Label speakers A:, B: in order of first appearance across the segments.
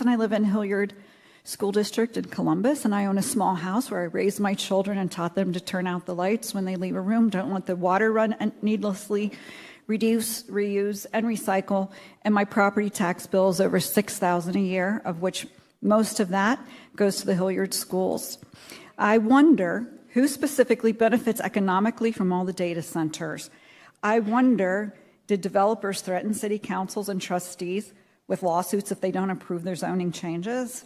A: and I live in Hilliard School District in Columbus, and I own a small house where I raised my children and taught them to turn out the lights when they leave a room, don't let the water run needlessly, reduce, reuse, and recycle, and my property tax bill is over $6,000 a year, of which most of that goes to the Hilliard schools. I wonder who specifically benefits economically from all the data centers. I wonder, did developers threaten city councils and trustees with lawsuits if they don't approve their zoning changes?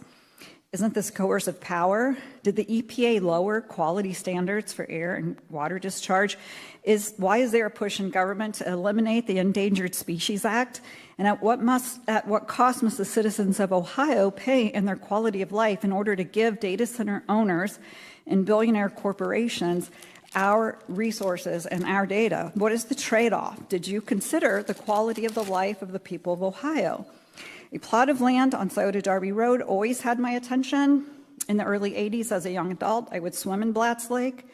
A: Isn't this coercive power? Did the EPA lower quality standards for air and water discharge? Why is there a push in government to eliminate the Endangered Species Act? And at what cost must the citizens of Ohio pay in their quality of life in order to give data center owners and billionaire corporations our resources and our data? What is the trade-off? Did you consider the quality of the life of the people of Ohio? A plot of land on Scioto Darby Road always had my attention. In the early 80s, as a young adult, I would swim in Blatts Lake.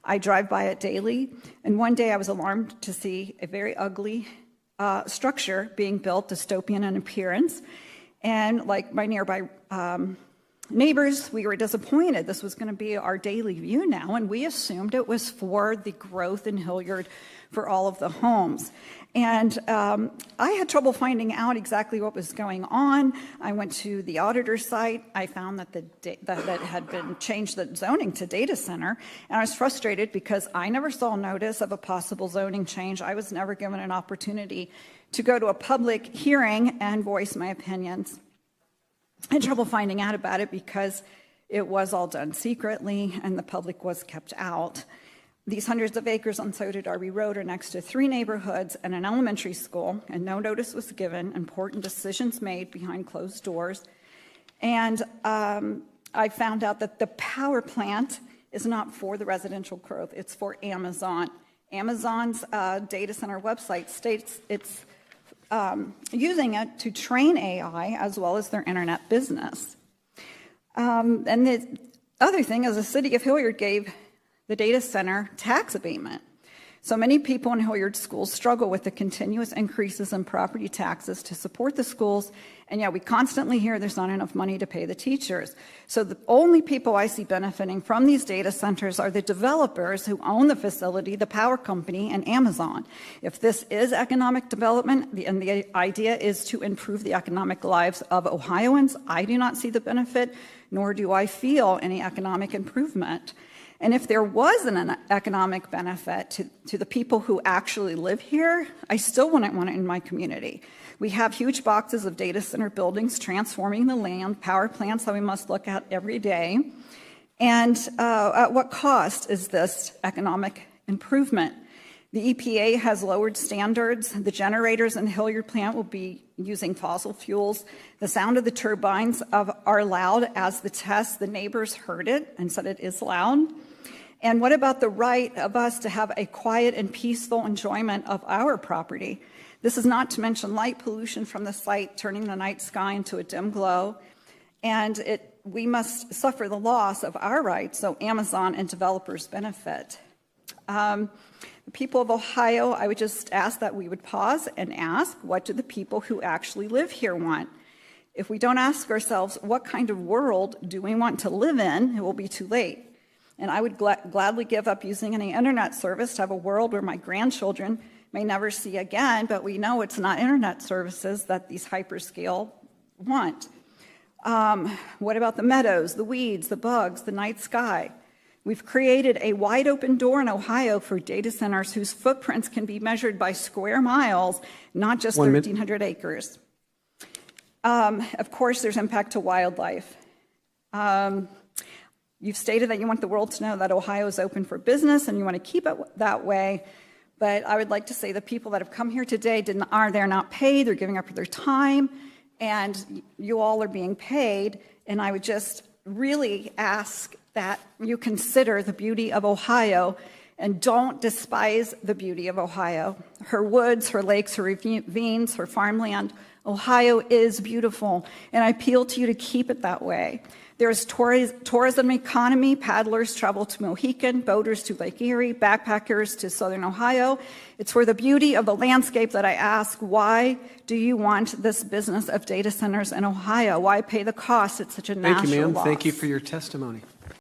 A: I drive by it daily, and one day I was alarmed to see a very ugly structure being built, dystopian in appearance. And like my nearby neighbors, we were disappointed. This was going to be our daily view now, and we assumed it was for the growth in Hilliard for all of the homes. And I had trouble finding out exactly what was going on. I went to the auditor's site. I found that that had been changed the zoning to data center, and I was frustrated because I never saw notice of a possible zoning change. I was never given an opportunity to go to a public hearing and voice my opinions. I had trouble finding out about it because it was all done secretly and the public was kept out. These hundreds of acres on Scioto Darby Road are next to 3 neighborhoods and an elementary school, and no notice was given, important decisions made behind closed doors. And I found out that the power plant is not for the residential growth, it's for Amazon. Amazon's data center website states it's using it to train AI as well as their internet business. And the other thing is the city of Hilliard gave the data center tax abatement. So many people in Hilliard schools struggle with the continuous increases in property taxes to support the schools, and yet we constantly hear there's not enough money to pay the teachers. So the only people I see benefiting from these data centers are the developers who own the facility, the power company, and Amazon. If this is economic development, and the idea is to improve the economic lives of Ohioans, I do not see the benefit, nor do I feel any economic improvement. And if there was an economic benefit to the people who actually live here, I still wouldn't want it in my community. We have huge boxes of data center buildings transforming the land, power plants that we must look at every day. And at what cost is this economic improvement? The EPA has lowered standards. The generators in the Hilliard plant will be using fossil fuels. The sound of the turbines are loud. As the test, the neighbors heard it and said it is loud. And what about the right of us to have a quiet and peaceful enjoyment of our property? This is not to mention light pollution from the site, turning the night sky into a dim glow. And we must suffer the loss of our rights so Amazon and developers benefit. The people of Ohio, I would just ask that we would pause and ask, what do the people who actually live here want? If we don't ask ourselves, what kind of world do we want to live in, it will be too late. And I would gladly give up using any internet service to have a world where my grandchildren may never see again, but we know it's not internet services that these hyperscale want. What about the meadows, the weeds, the bugs, the night sky? We've created a wide open door in Ohio for data centers whose footprints can be measured by square miles, not just 1,300 acres. Of course, there's impact to wildlife. You've stated that you want the world to know that Ohio is open for business and you want to keep it that way. But I would like to say the people that have come here today they're not paid, they're giving up their time, and you all are being paid. And I would just really ask that you consider the beauty of Ohio and don't despise the beauty of Ohio. Her woods, her lakes, her ravines, her farmland, Ohio is beautiful, and I appeal to you to keep it that way. There's tourism economy. Paddlers travel to Mohican, boaters to Lake Erie, backpackers to Southern Ohio. It's for the beauty of the landscape that I ask, why do you want this business of data centers in Ohio? Why pay the cost? It's such a national loss.
B: Thank you, ma'am. Thank you for your testimony.